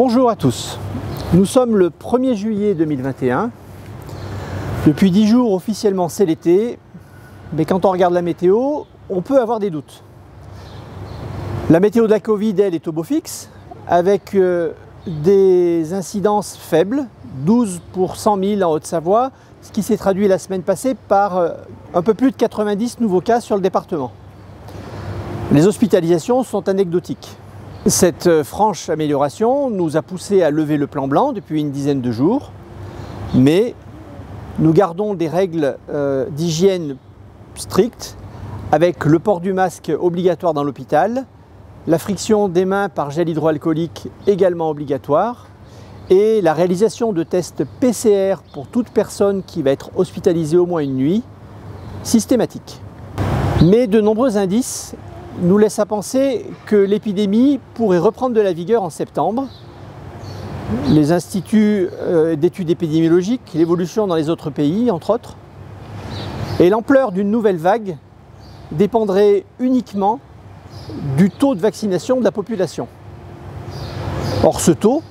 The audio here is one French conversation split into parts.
Bonjour à tous, nous sommes le 1er juillet 2021. Depuis 10 jours officiellement c'est l'été, mais quand on regarde la météo, on peut avoir des doutes. La météo de la Covid, elle, est au beau fixe, avec des incidences faibles, 12 pour 100 000 en Haute-Savoie, ce qui s'est traduit la semaine passée par un peu plus de 90 nouveaux cas sur le département. Les hospitalisations sont anecdotiques. Cette franche amélioration nous a poussé à lever le plan blanc depuis une dizaine de jours, mais nous gardons des règles d'hygiène strictes avec le port du masque obligatoire dans l'hôpital, la friction des mains par gel hydroalcoolique également obligatoire et la réalisation de tests PCR pour toute personne qui va être hospitalisée au moins une nuit, systématique. Mais de nombreux indices nous laissent à penser que l'épidémie pourrait reprendre de la vigueur en septembre. Les instituts d'études épidémiologiques, l'évolution dans les autres pays, entre autres. Et l'ampleur d'une nouvelle vague dépendrait uniquement du taux de vaccination de la population. Or, ce taux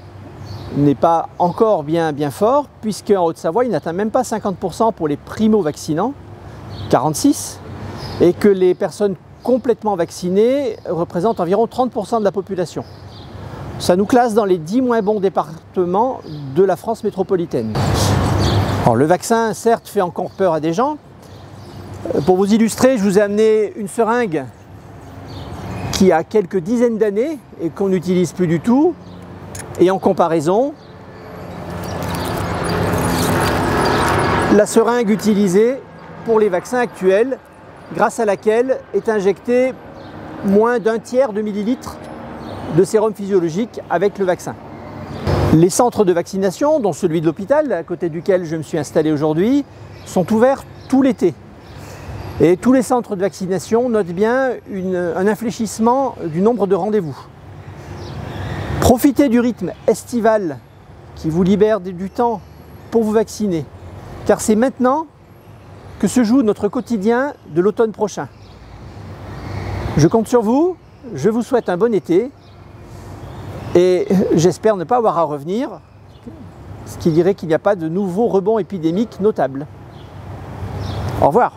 n'est pas encore bien fort, puisqu'en Haute-Savoie, il n'atteint même pas 50% pour les primo-vaccinants, 46%, et que les personnes complètement vaccinés représentent environ 30% de la population. Ça nous classe dans les 10 moins bons départements de la France métropolitaine. Alors, le vaccin, certes, fait encore peur à des gens. Pour vous illustrer, je vous ai amené une seringue qui a quelques dizaines d'années et qu'on n'utilise plus du tout. Et en comparaison, la seringue utilisée pour les vaccins actuels, grâce à laquelle est injecté moins d'un tiers de millilitre de sérum physiologique avec le vaccin. Les centres de vaccination, dont celui de l'hôpital, à côté duquel je me suis installé aujourd'hui, sont ouverts tout l'été. Et tous les centres de vaccination notent bien un infléchissement du nombre de rendez-vous. Profitez du rythme estival qui vous libère du temps pour vous vacciner, car c'est maintenant que se joue notre quotidien de l'automne prochain. Je compte sur vous, je vous souhaite un bon été et j'espère ne pas avoir à revenir, ce qui dirait qu'il n'y a pas de nouveau rebond épidémique notable. Au revoir.